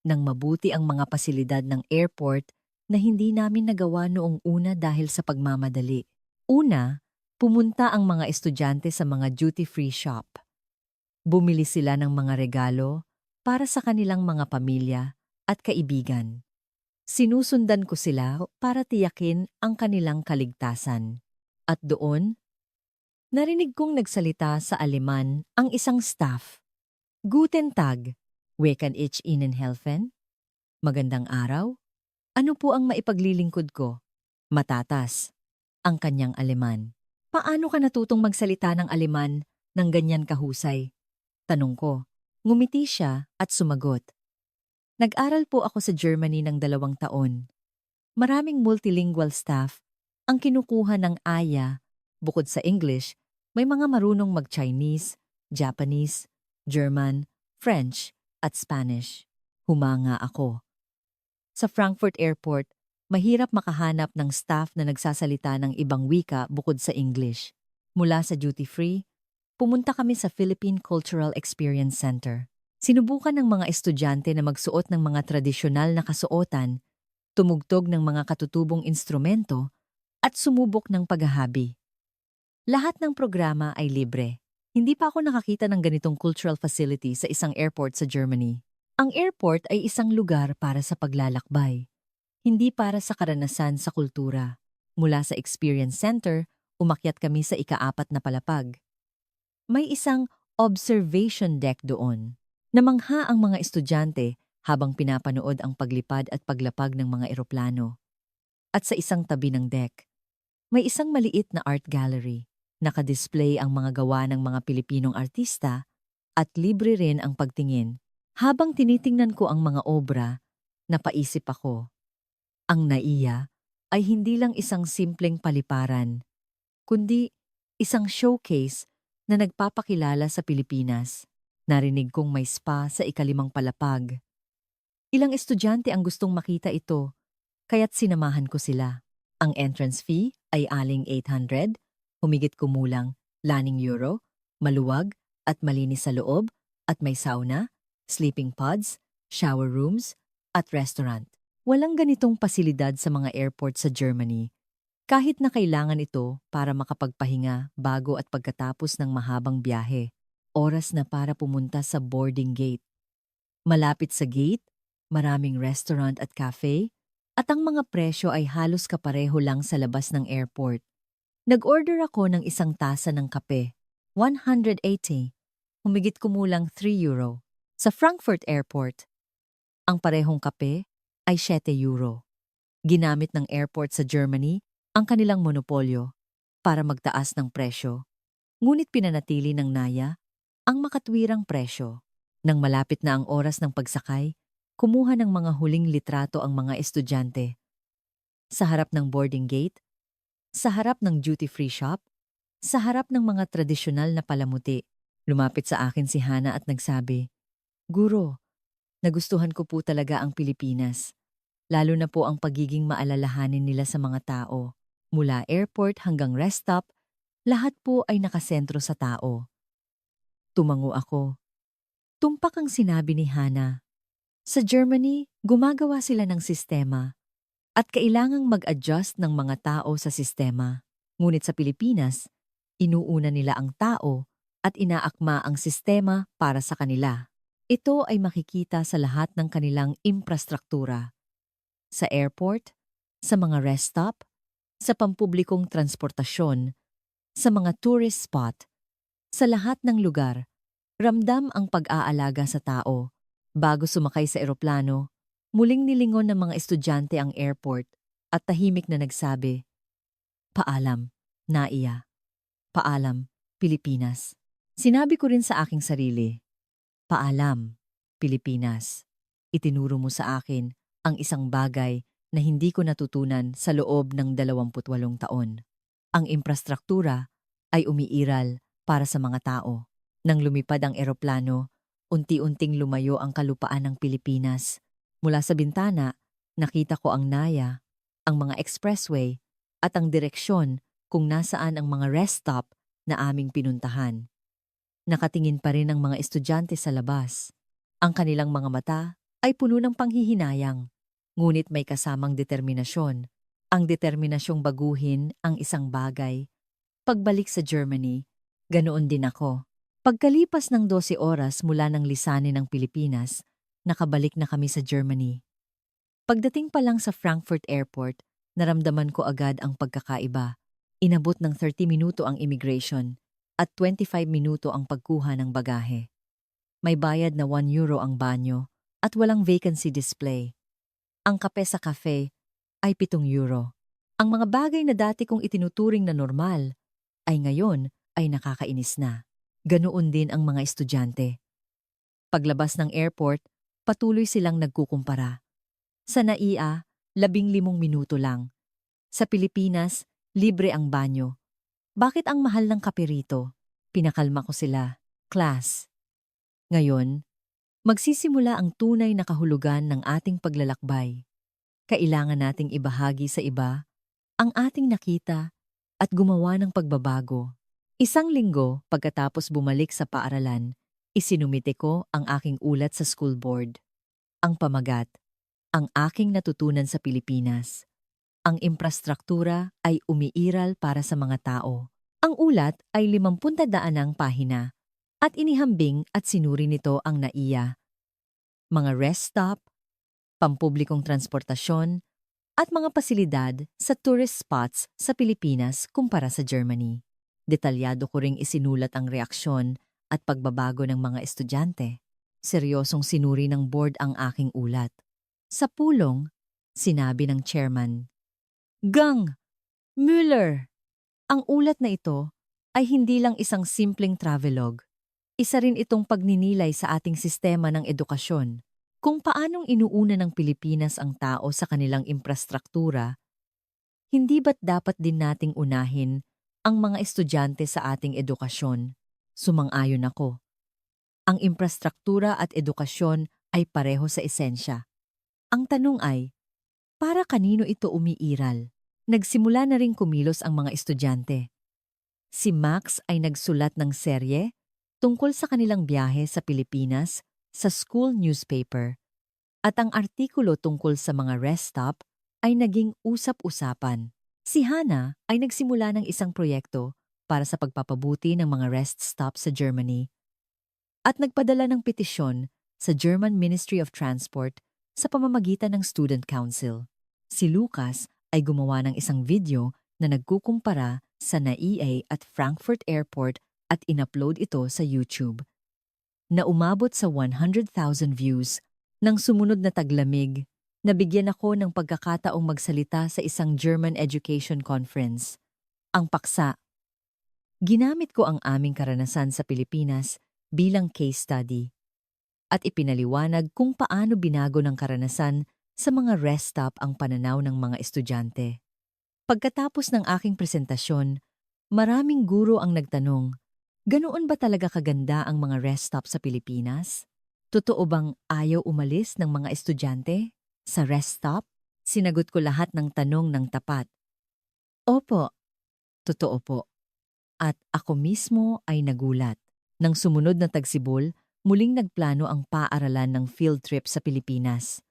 ng mabuti ang mga pasilidad ng airport na hindi namin nagawa noong una dahil sa pagmamadali. Una, pumunta ang mga estudyante sa mga duty-free shop. Bumili sila ng mga regalo para sa kanilang mga pamilya at kaibigan. Sinusundan ko sila para tiyakin ang kanilang kaligtasan. At doon, narinig kong nagsalita sa Aleman ang isang staff. "Guten Tag, wie kann ich Ihnen helfen?" Magandang araw. Ano po ang maipaglilingkod ko? Matatas ang kanyang Aleman. "Paano ka natutong magsalita ng Aleman ng ganyan kahusay?" Tanong ko. Ngumiti siya at sumagot. "Nag-aral po ako sa Germany ng 2 taon. Maraming multilingual staff ang kinukuha ng AYA. Bukod sa English, may mga marunong mag-Chinese, Japanese, German, French, at Spanish." Humanga ako. Sa Frankfurt Airport, mahirap makahanap ng staff na nagsasalita ng ibang wika bukod sa English. Mula sa duty-free, pumunta kami sa Philippine Cultural Experience Center. Sinubukan ng mga estudyante na magsuot ng mga tradisyonal na kasuotan, tumugtog ng mga katutubong instrumento, at sumubok ng paghahabi. Lahat ng programa ay libre. Hindi pa ako nakakita ng ganitong cultural facility sa isang airport sa Germany. Ang airport ay isang lugar para sa paglalakbay, hindi para sa karanasan sa kultura. Mula sa Experience Center, umakyat kami sa ika-4 na palapag. May isang observation deck doon. Namangha ang mga estudyante habang pinapanood ang paglipad at paglapag ng mga eroplano. At sa isang tabi ng deck, may isang maliit na art gallery. Nakadisplay ang mga gawa ng mga Pilipinong artista at libre rin ang pagtingin. Habang tinitingnan ko ang mga obra, napaisip ako. Ang NAIA ay hindi lang isang simpleng paliparan, kundi isang showcase na nagpapakilala sa Pilipinas. Narinig kong may spa sa ika-5 palapag. Ilang estudyante ang gustong makita ito, kaya't sinamahan ko sila. Ang entrance fee ay aling 800 Humigit kumulang €10, maluwag at malinis sa loob at may sauna, sleeping pods, shower rooms at restaurant. Walang ganitong pasilidad sa mga airport sa Germany. Kahit na kailangan ito para makapagpahinga bago at pagkatapos ng mahabang biyahe. Oras na para pumunta sa boarding gate. Malapit sa gate, maraming restaurant at cafe, at ang mga presyo ay halos kapareho lang sa labas ng airport. Nag-order ako ng isang tasa ng kape, 180, humigit kumulang €3. Sa Frankfurt Airport, ang parehong kape ay €7. Ginamit ng airport sa Germany ang kanilang monopolyo para magtaas ng presyo. Ngunit pinanatili ng Naya ang makatwirang presyo. Nang malapit na ang oras ng pagsakay, kumuha ng mga huling litrato ang mga estudyante. Sa harap ng boarding gate, sa harap ng duty-free shop, sa harap ng mga tradisyonal na palamuti, lumapit sa akin si Hana at nagsabi, "Guro, nagustuhan ko po talaga ang Pilipinas. Lalo na po ang pagiging maalalahanin nila sa mga tao. Mula airport hanggang rest stop, lahat po ay nakasentro sa tao." Tumango ako. Tumpak ang sinabi ni Hana. Sa Germany, gumagawa sila ng sistema at kailangang mag-adjust ng mga tao sa sistema. Ngunit sa Pilipinas, inuuna nila ang tao at inaakma ang sistema para sa kanila. Ito ay makikita sa lahat ng kanilang infrastruktura. Sa airport, sa mga rest stop, sa pampublikong transportasyon, sa mga tourist spot, sa lahat ng lugar, ramdam ang pag-aalaga sa tao. Bago sumakay sa eroplano, muling nilingon ng mga estudyante ang airport at tahimik na nagsabi, "Paalam, Naiya. Paalam, Pilipinas." Sinabi ko rin sa aking sarili, "Paalam, Pilipinas." Itinuro mo sa akin ang isang bagay na hindi ko natutunan sa loob ng 28 taon. Ang infrastruktura ay umiiral para sa mga tao. Nang lumipad ang eroplano, unti-unting lumayo ang kalupaan ng Pilipinas. Mula sa bintana, nakita ko ang Naya, ang mga expressway, at ang direksyon kung nasaan ang mga rest stop na aming pinuntahan. Nakatingin pa rin ang mga estudyante sa labas. Ang kanilang mga mata ay puno ng panghihinayang, ngunit may kasamang determinasyon. Ang determinasyong baguhin ang isang bagay. Pagbalik sa Germany, ganoon din ako. Pagkalipas ng 12 oras mula ng lisanin ng Pilipinas, nakabalik na kami sa Germany. Pagdating pa lang sa Frankfurt Airport, naramdaman ko agad ang pagkakaiba. Inabot ng 30 minuto ang immigration at 25 minuto ang pagkuha ng bagahe. May bayad na €1 ang banyo at walang vacancy display. Ang kape sa cafe ay €7. Ang mga bagay na dati kong itinuturing na normal ay ngayon ay nakakainis na. Ganoon din ang mga estudyante. Paglabas ng airport, patuloy silang nagkukumpara. Sa NAIA, 15 minuto lang. Sa Pilipinas, libre ang banyo. Bakit ang mahal ng kape rito? Pinakalma ko sila. Class. Ngayon, magsisimula ang tunay na kahulugan ng ating paglalakbay. Kailangan nating ibahagi sa iba ang ating nakita at gumawa ng pagbabago. Isang linggo pagkatapos bumalik sa paaralan, isinumite ko ang aking ulat sa school board. Ang pamagat, ang aking natutunan sa Pilipinas. Ang infrastruktura ay umiiral para sa mga tao. Ang ulat ay 50 daanang pahina at inihambing at sinuri nito ang NAIA. Mga rest stop, pampublikong transportasyon, at mga pasilidad sa tourist spots sa Pilipinas kumpara sa Germany. Detalyado ko ring isinulat ang reaksyon at pagbabago ng mga estudyante. Seryosong sinuri ng board ang aking ulat. Sa pulong, sinabi ng chairman, "Gang! Müller!" Ang ulat na ito ay hindi lang isang simpleng travelogue. Isa rin itong pagninilay sa ating sistema ng edukasyon. Kung paanong inuuna ng Pilipinas ang tao sa kanilang infrastruktura, hindi ba't dapat din nating unahin ang mga estudyante sa ating edukasyon? Sumang-ayon ako. Ang infrastruktura at edukasyon ay pareho sa esensya. Ang tanong ay, para kanino ito umiiral? Nagsimula na ring kumilos ang mga estudyante. Si Max ay nagsulat ng serye tungkol sa kanilang biyahe sa Pilipinas sa school newspaper. At ang artikulo tungkol sa mga rest stop ay naging usap-usapan. Si Hannah ay nagsimula ng isang proyekto para sa pagpapabuti ng mga rest stop sa Germany at nagpadala ng petisyon sa German Ministry of Transport sa pamamagitan ng Student Council. Si Lucas ay gumawa ng isang video na nagkukumpara sa NAIA at Frankfurt Airport at inupload ito sa YouTube. Na umabot sa 100,000 views. Nang sumunod na taglamig, nabigyan ako ng pagkakataong magsalita sa isang German Education Conference. Ang paksa. Ginamit ko ang aming karanasan sa Pilipinas bilang case study at ipinaliwanag kung paano binago ng karanasan sa mga rest stop ang pananaw ng mga estudyante. Pagkatapos ng aking presentasyon, maraming guro ang nagtanong, ganoon ba talaga kaganda ang mga rest stop sa Pilipinas? Totoo bang ayaw umalis ng mga estudyante sa rest stop? Sinagot ko lahat ng tanong ng tapat. Opo, totoo po. At ako mismo ay nagulat. Nang sumunod na tagsibol, muling nagplano ang paaralan ng field trip sa Pilipinas.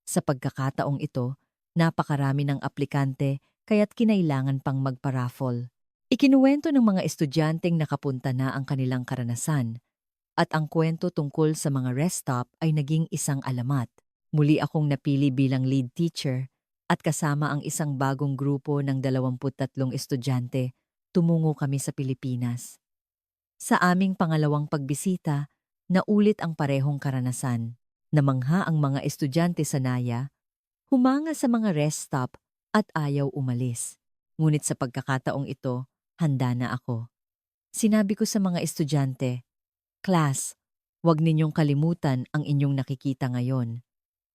Sa pagkakataong ito, napakarami ng aplikante kaya't kinailangan pang magpa-raffle. Ikinuwento ng mga estudyanteng nakapunta na ang kanilang karanasan. At ang kwento tungkol sa mga rest stop ay naging isang alamat. Muli akong napili bilang lead teacher at kasama ang isang bagong grupo ng 23 estudyante, tumungo kami sa Pilipinas. Sa aming pangalawang pagbisita, naulit ang parehong karanasan. Namangha ang mga estudyante sa NAIA, humanga sa mga rest stop at ayaw umalis. Ngunit sa pagkakataong ito, handa na ako. Sinabi ko sa mga estudyante, Class, huwag ninyong kalimutan ang inyong nakikita ngayon.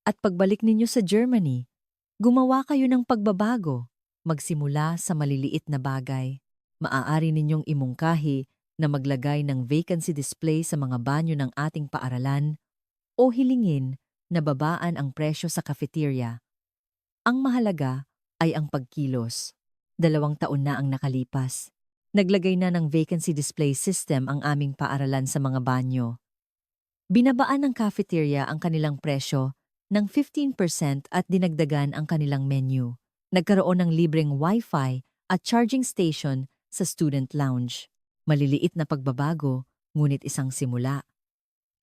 At pagbalik ninyo sa Germany, gumawa kayo ng pagbabago, magsimula sa maliliit na bagay. Maaari ninyong imungkahi na maglagay ng vacancy display sa mga banyo ng ating paaralan o hilingin na babaan ang presyo sa cafeteria. Ang mahalaga ay ang pagkilos. 2 taon na ang nakalipas. Naglagay na ng vacancy display system ang aming paaralan sa mga banyo. Binabaan ng cafeteria ang kanilang presyo ng 15% at dinagdagan ang kanilang menu. Nagkaroon ng libreng Wi-Fi at charging station sa student lounge. Maliliit na pagbabago, ngunit isang simula.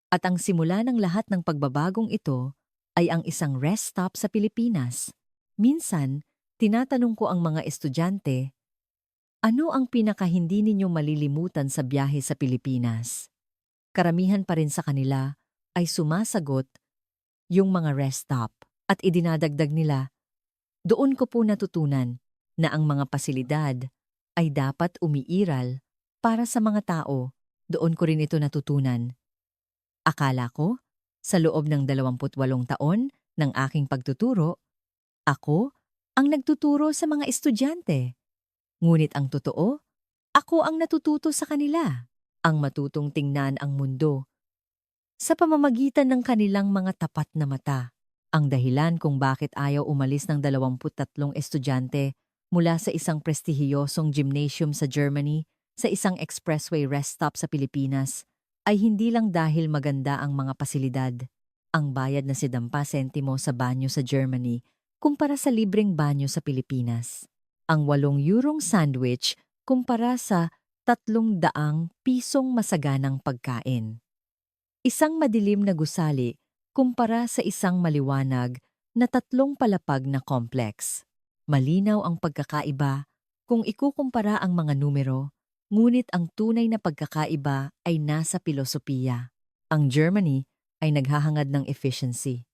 At ang simula ng lahat ng pagbabagong ito ay ang isang rest stop sa Pilipinas. Minsan, tinatanong ko ang mga estudyante, ano ang pinaka-hindi ninyo malilimutan sa biyahe sa Pilipinas? Karamihan pa rin sa kanila ay sumasagot yung mga rest stop at idinadagdag nila, doon ko po natutunan na ang mga pasilidad ay dapat umiiral para sa mga tao. Doon ko rin ito natutunan. Akala ko, sa loob ng 28 taon ng aking pagtuturo, ako ang nagtuturo sa mga estudyante. Ngunit ang totoo, ako ang natututo sa kanila, ang matutong tingnan ang mundo. Sa pamamagitan ng kanilang mga tapat na mata, ang dahilan kung bakit ayaw umalis ng 23 estudyante mula sa isang prestihiyosong gymnasium sa Germany sa isang expressway rest stop sa Pilipinas ay hindi lang dahil maganda ang mga pasilidad. Ang bayad na 10 sentimo sa banyo sa Germany kumpara sa libreng banyo sa Pilipinas. Ang 8 eurong sandwich kumpara sa 300 pisong masaganang pagkain. Isang madilim na gusali kumpara sa isang maliwanag na 3 palapag na complex. Malinaw ang pagkakaiba kung ikukumpara ang mga numero, ngunit ang tunay na pagkakaiba ay nasa pilosopiya. Ang Germany ay naghahangad ng efficiency.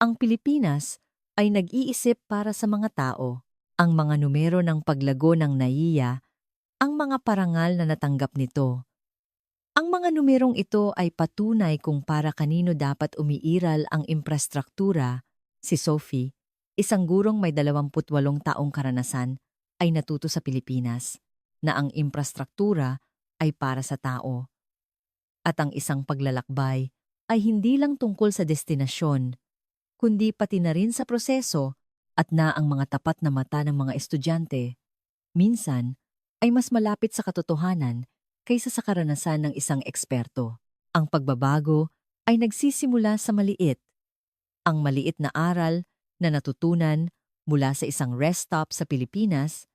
Ang Pilipinas ay nag-iisip para sa mga tao. Ang mga numero ng paglago ng NAIA, ang mga parangal na natanggap nito. Ang mga numerong ito ay patunay kung para kanino dapat umiiral ang infrastruktura. Si Sophie, isang gurong may 28 taong karanasan, ay natuto sa Pilipinas na ang infrastruktura ay para sa tao. At ang isang paglalakbay ay hindi lang tungkol sa destinasyon, kundi pati na rin sa proseso at na ang mga tapat na mata ng mga estudyante, minsan ay mas malapit sa katotohanan kaysa sa karanasan ng isang eksperto. Ang pagbabago ay nagsisimula sa maliit. Ang maliit na aral na natutunan mula sa isang rest stop sa Pilipinas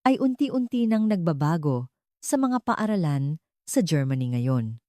ay unti-unti nang nagbabago sa mga paaralan sa Germany ngayon.